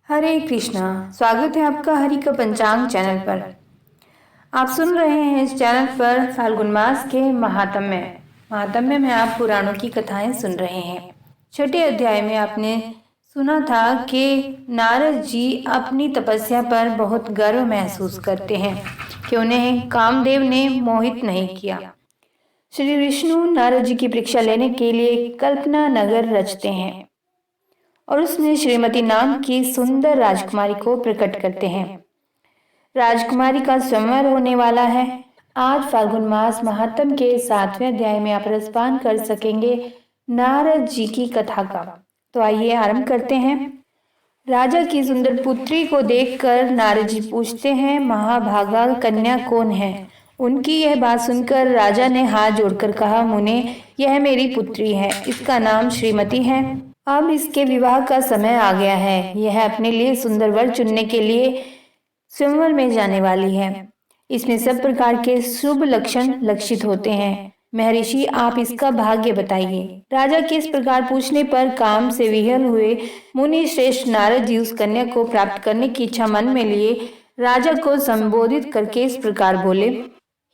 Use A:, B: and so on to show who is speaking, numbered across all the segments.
A: हरे कृष्णा। स्वागत है आपका हरि का पंचांग चैनल पर। आप सुन रहे हैं इस चैनल पर फाल्गुन मास के महात्म्य में आप पुराणों की कथाएं सुन रहे हैं। छठे अध्याय में आपने सुना था कि नारद जी अपनी तपस्या पर बहुत गर्व महसूस करते हैं कि उन्हें कामदेव ने मोहित नहीं किया। श्री विष्णु नारद जी की परीक्षा लेने के लिए कल्पना नगर रचते हैं और उसमें श्रीमती नाम की सुंदर राजकुमारी को प्रकट करते हैं। राजकुमारी का स्वयंवर होने वाला है। आज फाल्गुन मास महात्म के 7वें अध्याय में आप रसपान कर सकेंगे नारद जी की कथा का। तो आइए आरंभ करते हैं। राजा की सुंदर पुत्री को देखकर नारद जी पूछते हैं, महाभागा कन्या कौन है? उनकी यह बात सुनकर राजा ने हाथ जोड़कर कहा, मुने, यह मेरी पुत्री है, इसका नाम श्रीमती है। अब इसके विवाह का समय आ गया है। यह अपने लिए सुंदर वर चुनने के लिए स्वयंवर में जाने वाली है। इसमें सब प्रकार के शुभ लक्षण लक्षित होते हैं। महर्षि, आप इसका भाग्य बताइए। राजा के इस प्रकार पूछने पर काम से विह्वल हुए मुनि श्रेष्ठ नारद जी उस कन्या को प्राप्त करने की इच्छा मन में लिए राजा को संबोधित करके इस प्रकार बोले,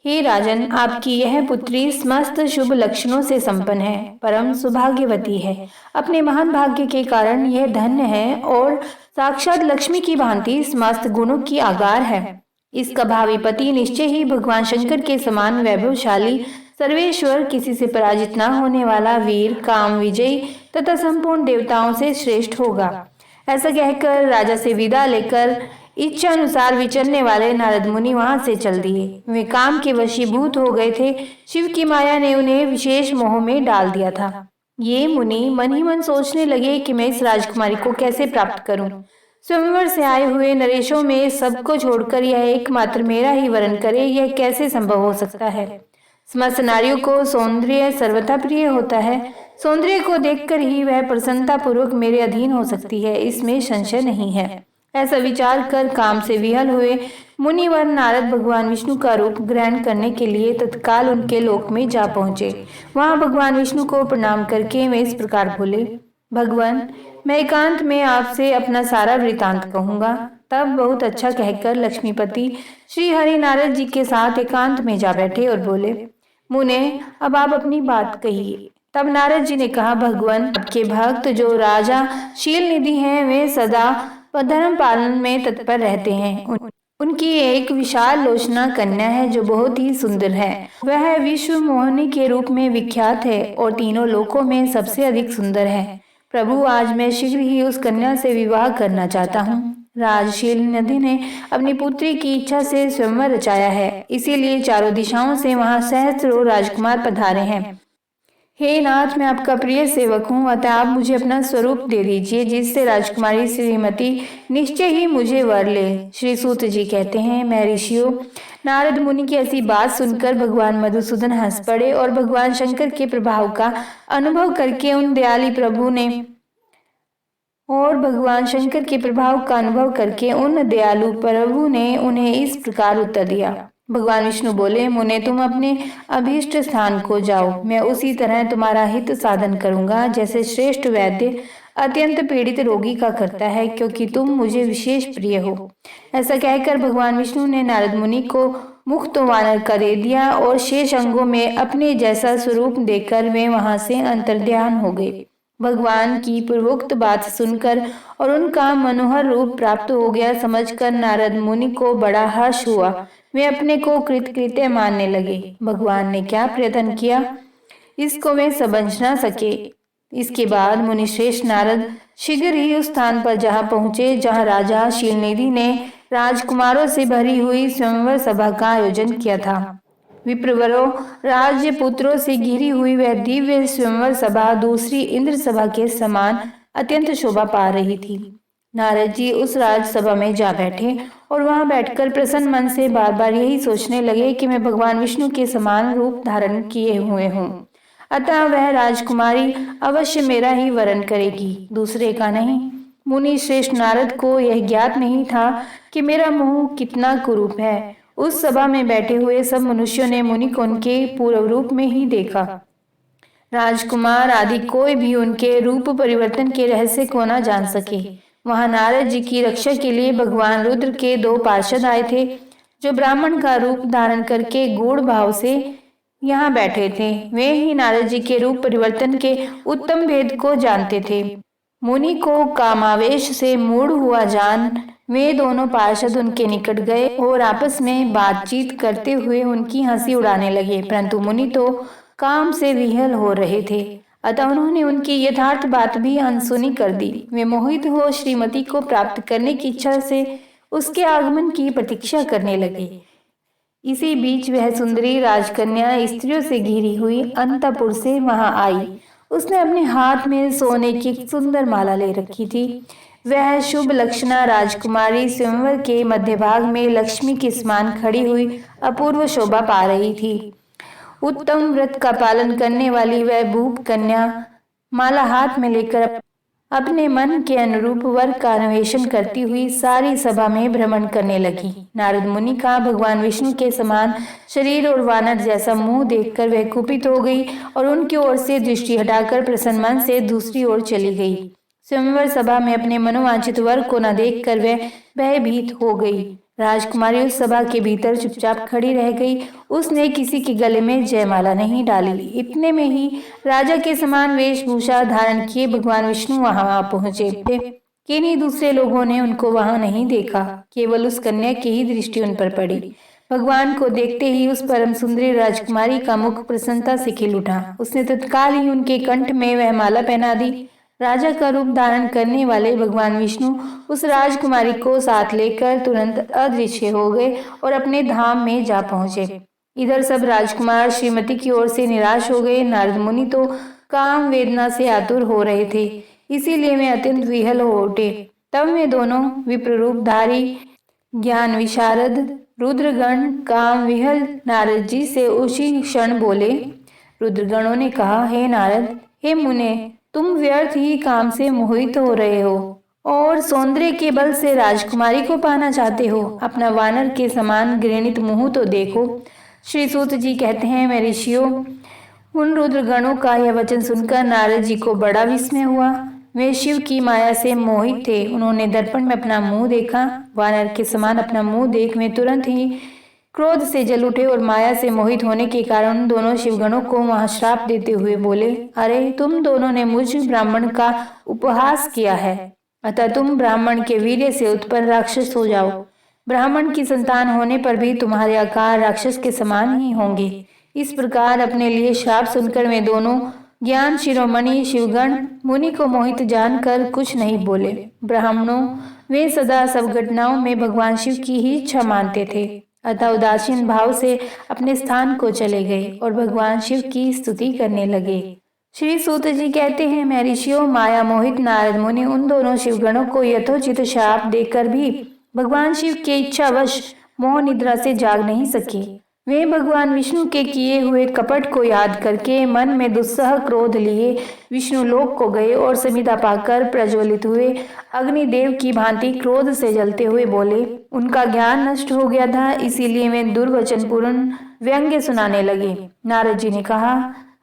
A: हे राजन, आपकी यह पुत्री समस्त शुभ लक्षणों से संपन्न है, परम सौभाग्यवती है। अपने महान भाग्य के कारण यह धन्य है और साक्षात लक्ष्मी की भांति समस्त गुणों की आगार है। इसका भावी पति निश्चय ही भगवान शंकर के समान वैभवशाली, सर्वेश्वर, किसी से पराजित न होने वाला, वीर, काम विजयी तथा संपूर्ण देवताओं से श्रेष्ठ होगा। ऐसा कहकर राजा से विदा लेकर इच्छा अनुसार विचरने वाले नारद मुनि वहां से चल दिए। वे काम के वशीभूत हो गए थे। शिव की माया ने उन्हें विशेष मोह में डाल दिया था। ये मुनि मन ही मन सोचने लगे कि मैं इस राजकुमारी को कैसे प्राप्त करूं। स्वयंवर से आए हुए नरेशों में सबको छोड़कर यह एकमात्र मेरा ही वरण करे, यह कैसे संभव हो सकता है? समस्त नारियों को सौंदर्य सर्वथा प्रिय होता है। सौंदर्य को देखकर ही वह प्रसन्नता पूर्वक मेरे अधीन हो सकती है, इसमें संशय नहीं है। ऐसा विचार कर काम से विह्वल हुए मुनिवर नारद भगवान विष्णु का रूप ग्रहण करने के लिए तत्काल उनके लोक में जा पहुंचे। वहां भगवान विष्णु को प्रणाम करके वे इस प्रकार बोले, भगवान, मैं एकांत में आपसे अपना सारा वृतांत कहूंगा। तब बहुत अच्छा कहकर लक्ष्मीपति श्री हरि नारद जी के साथ एकांत में जा बैठे और बोले, मुने, अब आप अपनी बात कहिए। तब नारद जी ने कहा, भगवान, आपके भक्त जो राजा शील निधि हैं, वे सदा धर्म पालन में तत्पर रहते हैं। उनकी एक विशाल लोचना कन्या है जो बहुत ही सुंदर है। वह विश्व मोहिनी के रूप में विख्यात है और तीनों लोकों में सबसे अधिक सुंदर है। प्रभु, आज मैं शीघ्र ही उस कन्या से विवाह करना चाहता हूँ। राजशील नदी ने अपनी पुत्री की इच्छा से स्वयंवर रचाया है, इसीलिए चारों दिशाओं से वहां सहस्त्रों राजकुमार पधारे हैं। हे नाथ, मैं आपका प्रिय सेवक हूँ, अतः आप मुझे अपना स्वरूप दे दीजिए, जिससे राजकुमारी श्रीमती निश्चय ही मुझे वर ले। श्री सूत जी कहते हैं, महर्षियों, नारद मुनि की ऐसी बात सुनकर भगवान मधुसूदन हंस पड़े और भगवान शंकर के प्रभाव का अनुभव करके उन दयालु प्रभु ने उन्हें इस प्रकार उत्तर दिया। भगवान विष्णु बोले, मुने, तुम अपने अभीष्ट स्थान को जाओ। मैं उसी तरह तुम्हारा हित साधन करूंगा जैसे श्रेष्ठ वैद्य अत्यंत पीड़ित रोगी का करता है, क्योंकि तुम मुझे विशेष प्रिय हो। ऐसा कहकर भगवान विष्णु ने नारद मुनि को मुख तो वानर का दे दिया और शेष अंगों में अपने जैसा स्वरूप देकर वे वहां से अंतर्ध्यान हो गए। भगवान की पूर्वोक्त बात सुनकर और उनका मनोहर रूप प्राप्त हो गया समझकर नारद मुनि को बड़ा हर्ष हुआ। वे अपने को कृतकृत्य मानने लगे। भगवान ने क्या प्रयत्न किया, इसको वे समझ न सके। इसके बाद मुनिश्रेष्ठ नारद शीघ्र ही उस स्थान पर जहाँ पहुँचे जहाँ राजा शीलनिधि ने राजकुमारों से भरी हुई स्वयंवर सभा का आयोजन किया था। विप्रवरों, राज्य पुत्रों से घिरी हुई वह दिव्य स्वयंवर सभा दूसरी इंद्र सभा के समान अत्यंत शोभा पा रही थी। नारद जी उस राजसभा में जा बैठे और वहां बैठकर प्रसन्न मन से बार बार यही सोचने लगे कि मैं भगवान विष्णु के समान रूप धारण किए हुए हूँ, अतः वह राजकुमारी अवश्य मेरा ही वरण करेगी, दूसरे का नहीं। मुनि श्रेष्ठ नारद को यह ज्ञात नहीं था कि मेरा मुंह कितना कुरूप है। उस सभा में बैठे हुए सब मनुष्यों ने मुनि को उनके पूर्व रूप में ही देखा। राजकुमार आदि कोई भी उनके रूप परिवर्तन के रहस्य को न जान सके। वहां नारद जी की रक्षा के लिए भगवान रुद्र के 2 पार्षद आए थे, जो ब्राह्मण का रूप धारण करके गूढ़ भाव से यहाँ बैठे थे। वे ही नारद जी के रूप परिवर्तन के उत्तम भेद को जानते थे। मुनि को कामावेश से मूढ़ हुआ जान वे दोनों पार्षद उनके निकट गए और आपस में बातचीत करते हुए उनकी हंसी उड़ाने लगे, परंतु मुनि तो काम से विह्वल हो रहे थे, अतः उन्होंने उनकी यथार्थ बात भी अनसुनी कर दी। वे मोहित हो श्रीमती को प्राप्त करने की इच्छा से उसके आगमन की प्रतीक्षा करने लगे। इसी बीच वह सुंदरी राजकन्या स्त्रियों से घिरी हुई अंतपुर से वहां आई। उसने अपने हाथ में सोने की सुंदर माला ले रखी थी। वह शुभ लक्षणा राजकुमारी स्वयंवर के मध्य भाग में लक्ष्मी के समान खड़ी हुई अपूर्व शोभा पा रही थी। उत्तम व्रत का पालन करने वाली वह भूप कन्या माला हाथ में लेकर अपने मन के अनुरूप वर का अन्वेषण करती हुई सारी सभा में भ्रमण करने लगी। नारद मुनि का भगवान विष्णु के समान शरीर और वानर जैसा मुंह देखकर वह कुपित हो गई और उनकी ओर से दृष्टि हटाकर प्रसन्न मन से दूसरी ओर चली गई। स्वयंवर सभा में अपने मनोवांछित वर को न देखकर वह भयभीत हो गई। राजकुमारी उस सभा के भीतर चुपचाप खड़ी रह गई। उसने किसी के गले में जयमाला नहीं डाली। इतने में ही राजा के समान वेशभूषा धारण किए भगवान विष्णु वहां पहुंचे। किन्हीं दूसरे लोगों ने उनको वहां नहीं देखा, केवल उस कन्या की ही दृष्टि उन पर पड़ी। भगवान को देखते ही उस परम सुंदरी राजकुमारी का मुख प्रसन्नता से खिल उठा। उसने तत्काल ही उनके कंठ में वह माला पहना दी। राजा का रूप धारण करने वाले भगवान विष्णु उस राजकुमारी को साथ लेकर तुरंत अदृश्य हो गए और अपने धाम में जा पहुंचे। इधर सब राजकुमार श्रीमती की ओर से निराश हो गए। नारद मुनि तो काम वेदना से आतुर हो रहे थे, इसीलिए वे अत्यंत विह्वल हो उठे। तब वे दोनों विप्ररूपधारी ज्ञान विशारद रुद्रगण काम विह्वल नारद जी से उसी क्षण बोले। रुद्रगणों ने कहा, हे नारद, हे मुने, तुम व्यर्थ ही काम से मोहित हो रहे हो और सौंदर्य के बल से राजकुमारी को पाना चाहते हो। अपना वानर के समान घृणित मुंह तो देखो। श्री सूत जी कहते हैं, मैं ऋषियों, उन रुद्रगणों का यह वचन सुनकर नारद जी को बड़ा विस्मय हुआ। वे शिव की माया से मोहित थे। उन्होंने दर्पण में अपना मुंह देखा। वानर के समान अपना मुंह देख वे तुरंत ही क्रोध से जल उठे और माया से मोहित होने के कारण दोनों शिवगणों को वहां श्राप देते हुए बोले, अरे तुम दोनों ने मुझ ब्राह्मण का उपहास किया है, अतः तुम ब्राह्मण के वीर्य से उत्पन्न राक्षस हो जाओ। ब्राह्मण की संतान होने पर भी तुम्हारे आकार राक्षस के समान ही होंगे। इस प्रकार अपने लिए श्राप सुनकर वे दोनों ज्ञान शिरोमणि शिवगण मुनि को मोहित जानकर कुछ नहीं बोले। ब्राह्मणों वे सदा सब घटनाओं में भगवान शिव की ही इच्छा मानते थे, अतः उदासीन भाव से अपने स्थान को चले गए और भगवान शिव की स्तुति करने लगे। श्री सूत जी कहते हैं, मैं ऋषियों, माया मोहित नारद मुनि उन दोनों शिवगणों को यथोचित शाप देकर भी भगवान शिव के इच्छावश मोह निद्रा से जाग नहीं सके। वे भगवान विष्णु के किए हुए कपट को याद करके मन में दुस्सह क्रोध लिए विष्णु लोक को गए और संविदा पाकर प्रज्वलित हुए अग्निदेव की भांति क्रोध से जलते हुए बोले। उनका ज्ञान नष्ट हो गया था, इसीलिए वे दुर्वचन पूर्ण व्यंग्य सुनाने लगे। नारद जी ने कहा,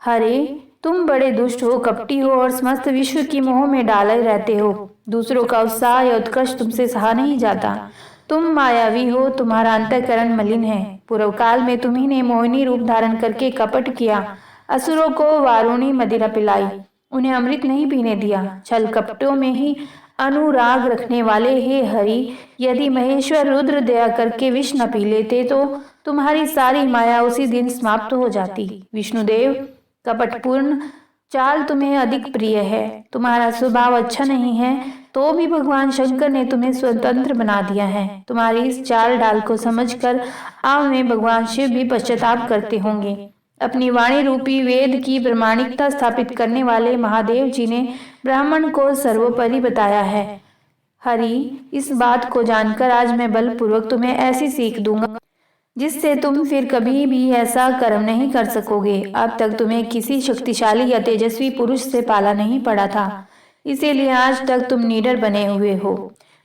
A: हरे तुम बड़े दुष्ट हो, कपटी हो और समस्त विश्व की मोह में डाले रहते हो। दूसरों का उत्साह या उत्कर्ष तुमसे सहा नहीं जाता। तुम मायावी हो, तुम्हारा अंतःकरण मलिन है। पूर्व काल में तुम्ही ने मोहिनी रूप धारण करके कपट किया, असुरों को वारुणी मदिरा पिलाई, उन्हें अमृत नहीं पीने दिया। छल कपटों में ही अनुराग रखने वाले हे हरि, यदि महेश्वर रुद्र दया करके विष न पी लेते तो तुम्हारी सारी माया उसी दिन समाप्त हो जाती। विष्णुदेव, कपटपूर्ण चाल तुम्हें अधिक प्रिय है। तुम्हारा स्वभाव अच्छा नहीं है, तो भी भगवान शंकर ने तुम्हें स्वतंत्र बना दिया है। तुम्हारी इस चाल डाल को समझकर अब में भगवान शिव भी पश्चाताप करते होंगे। अपनी वाणी रूपी वेद की प्रामाणिकता स्थापित करने वाले महादेव जी ने ब्राह्मण को सर्वोपरि बताया है। हरि, इस बात को जानकर आज मैं बलपूर्वक तुम्हें ऐसी सीख दूंगा जिससे तुम फिर कभी भी ऐसा कर्म नहीं कर सकोगे। अब तक तुम्हें किसी शक्तिशाली या तेजस्वी पुरुष से पाला नहीं पड़ा था, इसीलिए आज तक तुम निडर बने हुए हो।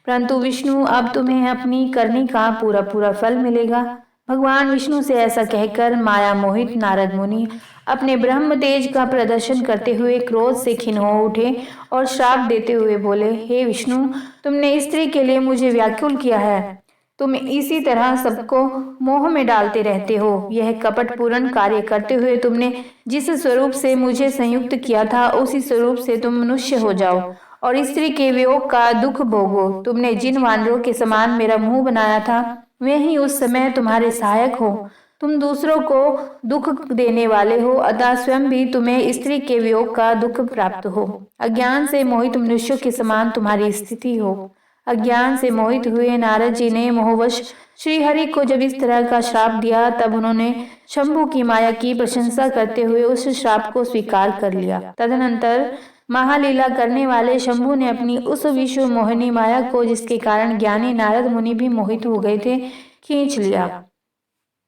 A: परंतु विष्णु, अब तुम्हें अपनी करनी का पूरा पूरा फल मिलेगा। भगवान विष्णु से ऐसा कहकर माया मोहित नारद मुनि अपने ब्रह्म तेज का प्रदर्शन करते हुए क्रोध से खिन्न हो उठे और श्राप देते हुए बोले, हे विष्णु, तुमने स्त्री के लिए मुझे व्याकुल किया है। तुम इसी तरह सबको मोह में डालते रहते हो। यह कपटपूर्ण कार्य करते हुए तुमने जिस स्वरूप से मुझे संयुक्त किया था, उसी स्वरूप से तुम मनुष्य हो जाओ और स्त्री के वियोग का दुख भोगो। तुमने जिन वानरों के समान मेरा मुंह बनाया था, वे ही उस समय तुम्हारे सहायक हो। तुम दूसरों को दुख देने वाले हो, अतः स्वयं भी तुम्हें स्त्री के वियोग का दुख प्राप्त हो। अज्ञान से मोहित मनुष्यों के समान तुम्हारी स्थिति हो। अज्ञान से मोहित हुए नारद जी ने मोहवश श्रीहरि को जब इस तरह का श्राप दिया, तब उन्होंने शंभु की माया की प्रशंसा करते हुए उस श्राप को स्वीकार कर लिया। तदनंतर महालीला करने वाले शंभु ने अपनी उस विश्व मोहिनी माया को, जिसके कारण ज्ञानी नारद मुनि भी मोहित हो गए थे, खींच लिया।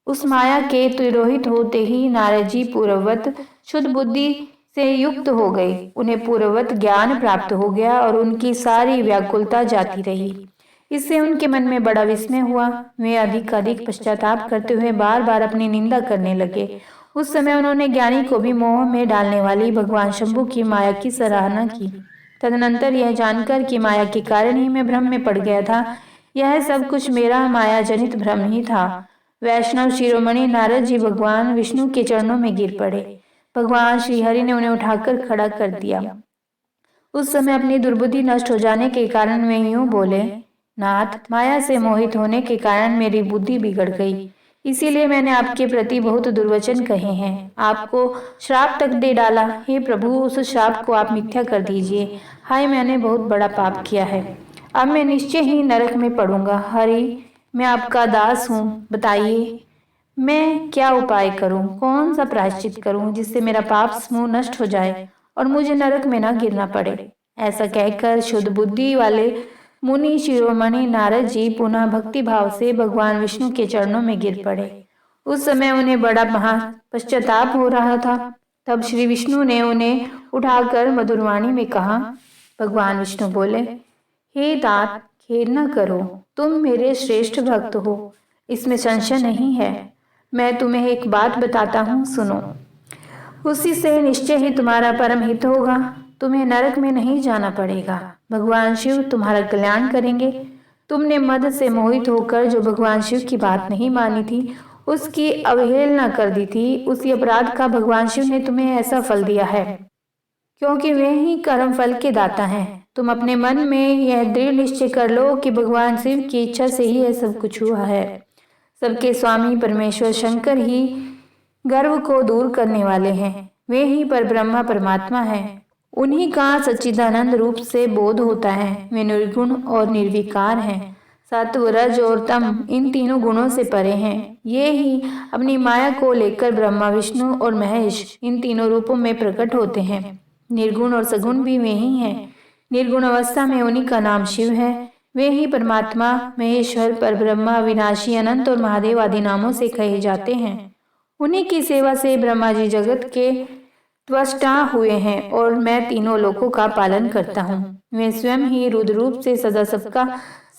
A: उस माया के तिरोहित होते ही नारद जी पूर्ववत शुद्ध बुद्धि से युक्त हो गए। उन्हें पूर्ववत ज्ञान प्राप्त हो गया और उनकी सारी व्याकुलता जाती रही। इससे उनके मन में बड़ा विस्मय हुआ। वे अधिक पश्चाताप करते हुए बार बार अपनी निंदा करने लगे। उस समय उन्होंने ज्ञानी को भी मोह में डालने वाली भगवान शंभु की माया की सराहना की। तदनंतर यह जानकर कि माया के कारण ही मैं भ्रम में पड़ गया था, यह सब कुछ मेरा माया जनित भ्रम ही था। वैष्णव शिरोमणि नारद जी भगवान विष्णु के चरणों में गिर पड़े। भगवान श्रीहरि ने उन्हें उठाकर खड़ा कर दिया। उस समय अपनी दुर्बुद्धि नष्ट हो जाने के कारण वे यूं बोले, नाथ, माया से मोहित होने के कारण मेरी बुद्धि बिगड़ गई, इसीलिए मैंने आपके प्रति बहुत दुर्वचन कहे हैं, आपको श्राप तक दे डाला। हे प्रभु, उस श्राप को आप मिथ्या कर दीजिए। हाय, मैंने बहुत बड़ा पाप किया है, अब मैं निश्चय ही नरक में पड़ूंगा। हरि, मैं आपका दास हूँ, बताइए मैं क्या उपाय करूं, कौन सा प्रायश्चित करूं जिससे मेरा पाप समूह नष्ट हो जाए और मुझे नरक में न गिरना पड़े। ऐसा कहकर शुद्ध बुद्धि वाले मुनि शिरोमणि नारद जी पुनः भक्ति भाव से भगवान विष्णु के चरणों में गिर पड़े। उस समय उन्हें बड़ा महा पश्चाताप हो रहा था। तब श्री विष्णु ने उन्हें उठाकर मधुरवाणी में कहा। भगवान विष्णु बोले, हे तात, खेद न करो, तुम मेरे श्रेष्ठ भक्त हो, इसमें संशय नहीं है। मैं तुम्हें एक बात बताता हूँ, सुनो। उसी से निश्चय ही तुम्हारा परम हित होगा, तुम्हें नरक में नहीं जाना पड़ेगा। भगवान शिव तुम्हारा कल्याण करेंगे। तुमने मद से मोहित होकर जो भगवान शिव की बात नहीं मानी थी, उसकी अवहेलना कर दी थी, उसी अपराध का भगवान शिव ने तुम्हें ऐसा फल दिया है, क्योंकि वे ही कर्म फल के दाता हैं। तुम अपने मन में यह दृढ़ निश्चय कर लो कि भगवान शिव की इच्छा से ही यह सब कुछ हुआ है। सबके स्वामी परमेश्वर शंकर ही गर्व को दूर करने वाले हैं। वे ही परब्रह्मा परमात्मा हैं। उन्हीं का सच्चिदानंद रूप से बोध होता है। वे निर्गुण और निर्विकार हैं। सत्व, रज और तम, इन तीनों गुणों से परे हैं। ये ही अपनी माया को लेकर ब्रह्मा, विष्णु और महेश इन तीनों रूपों में प्रकट होते हैं। निर्गुण और सगुण भी वे ही हैं। निर्गुण अवस्था में उन्हीं का नाम शिव है। वे ही परमात्मा, महेश्वर, परब्रह्मा, विनाशी, अनंत और महादेव आदि नामों से कहे जाते हैं। उन्हीं की सेवा से ब्रह्मा जी जगत के त्वष्टा हुए हैं और मैं तीनों लोकों का पालन करता हूँ। वे स्वयं ही रुद्र रूप से सदा सबका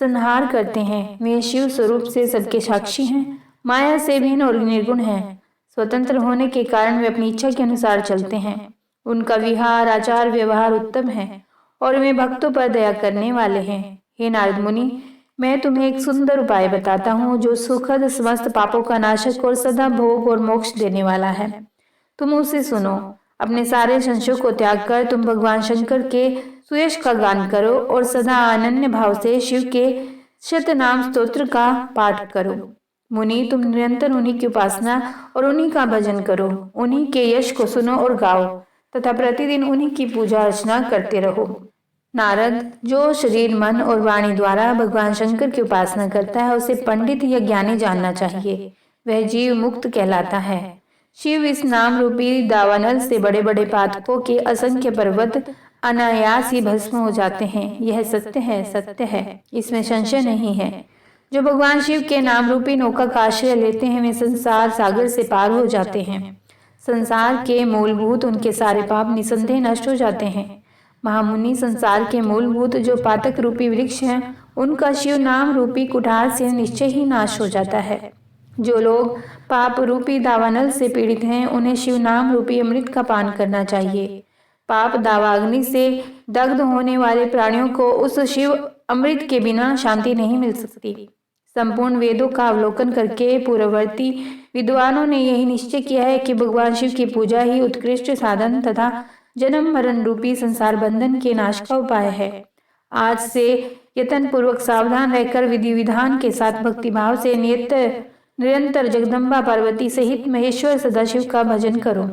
A: संहार करते हैं। वे शिव स्वरूप से सबके साक्षी हैं। माया से भिन्न और निर्गुण हैं। स्वतंत्र होने के कारण वे अपनी इच्छा के अनुसार चलते हैं। उनका विहार, आचार, व्यवहार उत्तम है और वे भक्तों पर दया करने वाले हैं। हे नारद मुनि, मैं तुम्हें एक सुंदर उपाय बताता हूँ जो सुखद, समस्त पापों का नाशक और सदा भोग और मोक्ष देने वाला है। तुम उसे सुनो। अपने सारे संशयों को त्याग कर तुम भगवान शंकर के सुयश का गान करो और सदा अनन्य भाव से शिव के शतनाम स्तोत्र का पाठ करो। मुनि, तुम निरंतर उन्हीं की उपासना और उन्हीं का भजन करो। उन्हीं के यश को सुनो और गाओ तथा प्रतिदिन उन्हीं की पूजा अर्चना करते रहो। नारद, जो शरीर, मन और वाणी द्वारा भगवान शंकर की उपासना करता है, उसे पंडित या ज्ञानी जानना चाहिए। वह जीव मुक्त कहलाता है। शिव इस नाम रूपी दावानल से बड़े बड़े पातकों के असंख्य पर्वत अनायास ही भस्म हो जाते हैं। यह सत्य है, सत्य है, इसमें संशय नहीं है। जो भगवान शिव के नाम रूपी नौका का आश्रय लेते हैं, वे संसार सागर से पार हो जाते हैं। संसार के मूलभूत उनके सारे पाप निसंदेह नष्ट हो जाते हैं। महामुनि, संसार के मूलभूत जो पातक रूपी वृक्ष हैं, उनका शिव नाम रूपी कुठार से निश्चय ही नाश हो जाता है। जो लोग पाप रूपी दावानल से पीड़ित हैं, उन्हें शिव नाम रूपी अमृत का पान करना चाहिए। पाप दावाग्नि से दग्ध होने वाले प्राणियों को उस शिव अमृत के बिना शांति नहीं मिल सकती। संपूर्ण वेदों का अवलोकन करके पूर्ववर्ती विद्वानों ने यही निश्चय किया है कि भगवान शिव की पूजा ही उत्कृष्ट साधन तथा जन्म मरण रूपी संसार बंधन के नाश का उपाय है। आज से यत्न पूर्वक सावधान रहकर विधि विधान के साथ भक्तिभाव से निरंतर जगदम्बा पार्वती सहित महेश्वर सदाशिव का भजन करो।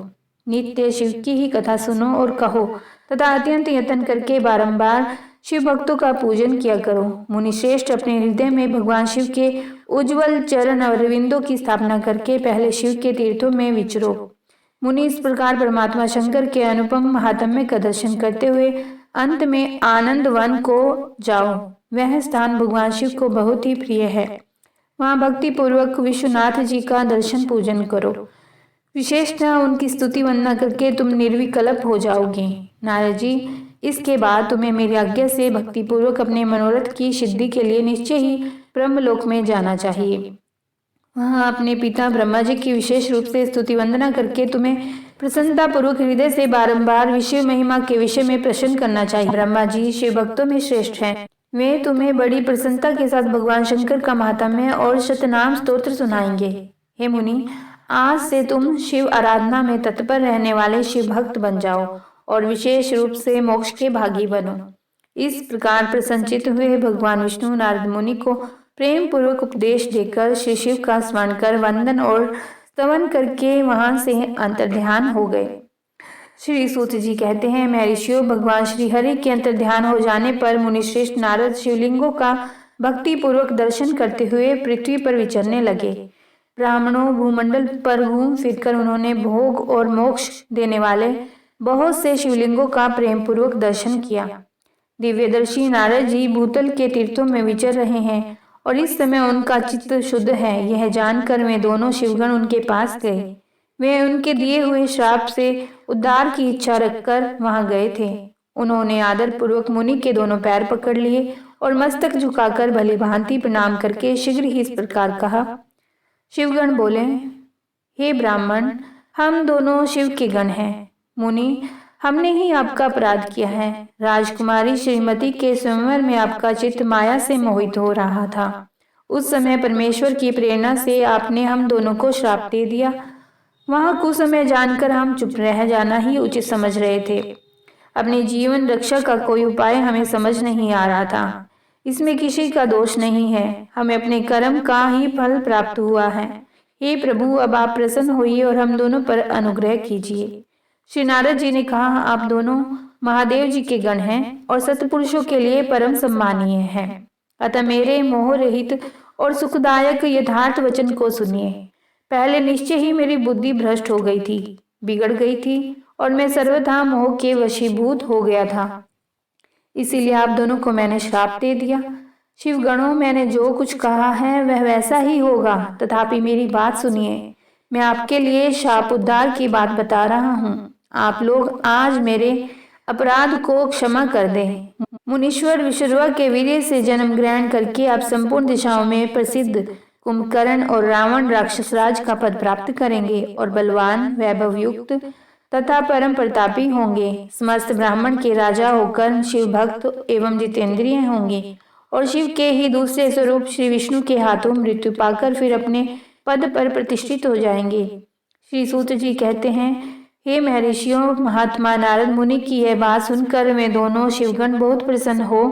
A: नित्य शिव की ही कथा सुनो और कहो तथा अत्यंत यत्न करके बारंबार शिव भक्तों का पूजन किया करो। मुनिश्रेष्ठ अपने हृदय में भगवान शिव के उज्जवल चरण अरविंदों की स्थापना करके पहले शिव के तीर्थों में विचरो। मुनि इस प्रकार परमात्मा शंकर के अनुपम महात्म्य का दर्शन करते हुए अंत में आनंद वन को जाओ। वह स्थान भगवान शिव को बहुत ही प्रिय है। वहाँ भक्ति पूर्वक विश्वनाथ जी का दर्शन पूजन करो। विशेषतः उनकी स्तुति वंदना करके तुम निर्विकल्प हो जाओगे। नारद जी, इसके बाद तुम्हें मेरी आज्ञा से भक्ति पूर्वक अपने मनोरथ की सिद्धि के लिए निश्चय ही ब्रह्मलोक में जाना चाहिए। वहाँ अपने पिता ब्रह्मा जी की विशेष रूप से स्तुति वंदना करके तुम्हें प्रसन्नता पूर्वक हृदय से बारंबार विषय महिमा के विषय में प्रश्न करना चाहिए। ब्रह्मा जी शिव भक्तों में श्रेष्ठ हैं। वे तुम्हें बड़ी प्रसन्नता के साथ भगवान शंकर का महात्म्य और शतनाम स्तोत्र सुनाएंगे। हे मुनि, आज से तुम शिव आराधना में तत्पर रहने वाले शिव भक्त बन जाओ और विशेष रूप से मोक्ष के भागी बनो। इस प्रकार प्रसन्नचित्त हुए भगवान विष्णु नारद मुनि को प्रेम पूर्वक उपदेश देकर श्री शिव का स्मरण कर वंदन और स्तवन करके वहां से अंतर्ध्यान हो गए। श्री सूत जी कहते हैं, मैं ऋषियों भगवान श्री हरि के अंतर्ध्यान हो जाने पर मुनिश्रेष्ठ नारद शिवलिंगों का भक्ति पूर्वक दर्शन करते हुए पृथ्वी पर विचरने लगे। ब्राह्मणों भूमंडल पर घूम फिरकर उन्होंने भोग और मोक्ष देने वाले बहुत से शिवलिंगों का प्रेम पूर्वक दर्शन किया। दिव्यदर्शी नारद जी भूतल के तीर्थों में विचर रहे हैं और इस समय उनका चित्त शुद्ध है, यह जानकर वे दोनों शिवगण उनके पास गए। वे उनके दिए हुए श्राप से उद्धार की इच्छा रखकर वहां गए थे। उन्होंने आदर पूर्वक मुनि के दोनों पैर पकड़ लिए और मस्तक झुकाकर भली भांति प्रणाम करके शीघ्र ही इस प्रकार कहा। शिवगण बोले, हे ब्राह्मण, हम दोनों शिव के गण हैं। मुनि, हमने ही आपका अपराध किया है। राजकुमारी श्रीमती के स्वयंवर में आपका चित्त माया से मोहित हो रहा था। उस समय परमेश्वर की प्रेरणा से आपने हम दोनों को श्राप दे दिया। वहां कुसमय जानकर हम चुप रह जाना ही उचित समझ रहे थे। अपने जीवन रक्षा का कोई उपाय हमें समझ नहीं आ रहा था। इसमें किसी का दोष नहीं है, हमें अपने कर्म का ही फल प्राप्त हुआ है। हे प्रभु, अब आप प्रसन्न होइए और हम दोनों पर अनुग्रह कीजिए। श्री नारद जी ने कहा, आप दोनों महादेव जी के गण हैं और सत्पुरुषों के लिए परम सम्मानीय हैं। अतः मेरे मोह रहित और सुखदायक यथार्थ वचन को सुनिए। पहले निश्चय ही मेरी बुद्धि भ्रष्ट हो गई थी, बिगड़ गई थी और मैं सर्वथा मोह के वशीभूत हो गया था। इसीलिए आप दोनों को मैंने श्राप दे दिया। शिवगणों, मैंने जो कुछ कहा है वह वैसा ही होगा, तथापि मेरी बात सुनिए। मैं आपके लिए शाप उद्धार की बात बता रहा हूँ। आप लोग आज मेरे अपराध को क्षमा कर दें। मुनीश्वर विश्वरूपा के वीर्य से जन्म ग्रहण करके आप संपूर्ण दिशाओं में प्रसिद्ध कुंभकर्ण और रावण राक्षसराज का पद प्राप्त करेंगे और बलवान, वैभव युक्त तथा परम प्रतापी होंगे। समस्त ब्राह्मण के राजा होकर शिव भक्त एवं जितेंद्रिय होंगे और शिव के ही दूसरे स्वरूप श्री विष्णु के हाथों मृत्यु पाकर फिर अपने पद पर प्रतिष्ठित हो जाएंगे। श्री सूत जी कहते हैं, हे महर्षियों, महात्मा नारद मुनि की यह बात सुनकर वे दोनों शिवगण बहुत प्रसन्न हो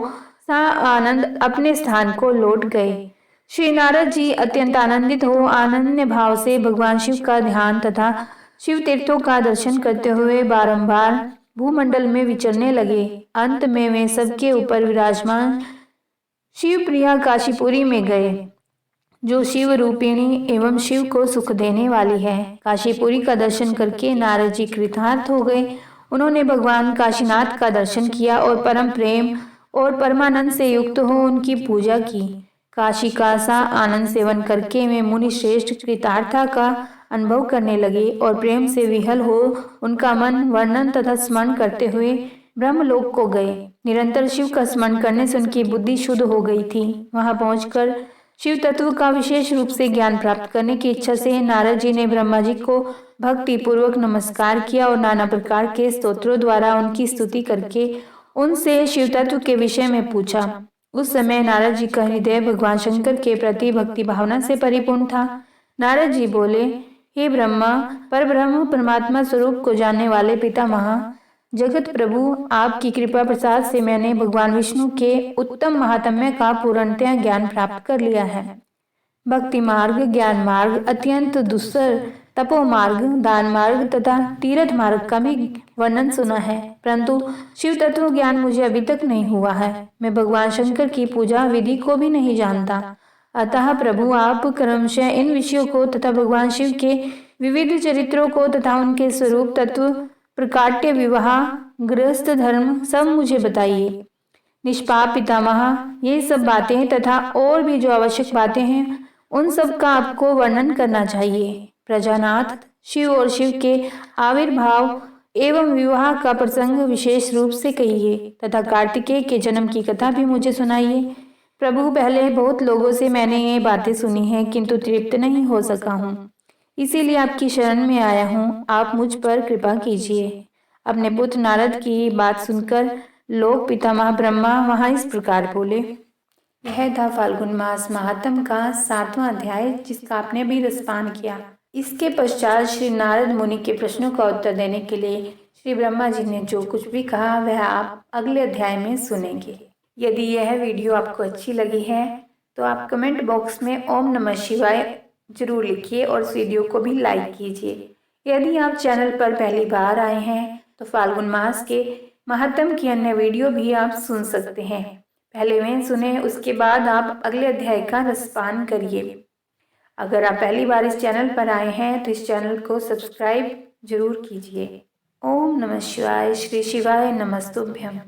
A: सा आनंद अपने स्थान को लौट गए। श्री नारद जी अत्यंत आनंदित हो अनन्य भाव से भगवान शिव का ध्यान तथा शिव तीर्थों का दर्शन करते हुए बारंबार भूमंडल में विचरने लगे। अंत में वे सबके ऊपर विराजमान शिव प्रिया काशीपुरी में गए, जो शिव रूपिणी एवं शिव को सुख देने वाली है। काशीपुरी का दर्शन करके नारद जी कृतार्थ हो गए। उन्होंने भगवान काशीनाथ का दर्शन किया और परम प्रेम और परमानंद से युक्त हो उनकी पूजा की। काशी का सा आनंद सेवन करके वे मुनि श्रेष्ठ कृतार्था का अनुभव करने लगे और प्रेम से विहल हो उनका मन वर्णन तथा स्मरण करते हुए ब्रह्मलोक को गए। निरंतर शिव का स्मरण करने से उनकी बुद्धि शुद्ध हो गई थी। वहां पहुंचकर शिव तत्व का विशेष रूप से ज्ञान प्राप्त करने की इच्छा से नारद जी ने ब्रह्मा जी को भक्ति पूर्वक नमस्कार किया और नाना प्रकार के स्तोत्रों द्वारा उनकी स्तुति करके उनसे शिव तत्व के विषय में पूछा। उस समय नारद जी का हृदय भगवान शंकर के प्रति भक्ति भावना से परिपूर्ण था। नारद जी बोले, हे ब्रह्मा, पर ब्रह्म परमात्मा स्वरूप को जानने वाले पितामह जगत प्रभु, आपकी कृपा प्रसाद से मैंने भगवान विष्णु के उत्तम महात्म्य का पूर्णतया ज्ञान प्राप्त कर लिया है। भक्ति मार्ग, ज्ञान मार्ग, अत्यंत दुस्सर तपो मार्ग, दान मार्ग तथा तीर्थ मार्ग का भी वर्णन सुना है, परंतु शिव तत्व ज्ञान मुझे अभी तक नहीं हुआ है। मैं भगवान शंकर की पूजा विधि को भी नहीं जानता। अतः प्रभु, आप क्रमशः इन विषयों को तथा भगवान शिव के विविध चरित्रों को तथा उनके स्वरूप, तत्व, प्रकाट्य, विवाह, गृहस्थ धर्म सब मुझे बताइए। निष्पाप पितामह, ये सब बातें तथा और भी जो आवश्यक बातें हैं उन सब का आपको वर्णन करना चाहिए। प्रजानाथ, शिव और शिव के आविर्भाव एवं विवाह का प्रसंग विशेष रूप से कहिए तथा कार्तिकेय के जन्म की कथा भी मुझे सुनाइए। प्रभु, पहले बहुत लोगों से मैंने ये बातें सुनी हैं, किंतु तृप्त नहीं हो सका हूँ, इसीलिए आपकी शरण में आया हूँ। आप मुझ पर कृपा कीजिए। अपने पुत्र नारद की बात सुनकर लोक पितामह ब्रह्मा वहां इस प्रकार बोले। यह था फाल्गुन मास महात्म का 7वां अध्याय, जिसका आपने भी रसपान किया। इसके पश्चात श्री नारद मुनि के प्रश्नों का उत्तर देने के लिए श्री ब्रह्मा जी ने जो कुछ भी कहा वह आप अगले अध्याय में सुनेंगे। यदि यह वीडियो आपको अच्छी लगी है तो आप कमेंट बॉक्स में ओम नमः शिवाय जरूर लिखिए और इस वीडियो को भी लाइक कीजिए। यदि आप चैनल पर पहली बार आए हैं तो फाल्गुन मास के महात्म की अन्य वीडियो भी आप सुन सकते हैं। पहले वे सुने, उसके बाद आप अगले अध्याय का रसपान करिए। अगर आप पहली बार इस चैनल पर आए हैं तो इस चैनल को सब्सक्राइब जरूर कीजिए। ओम नमः शिवाय। श्री शिवाय नमस्तुभ्यम।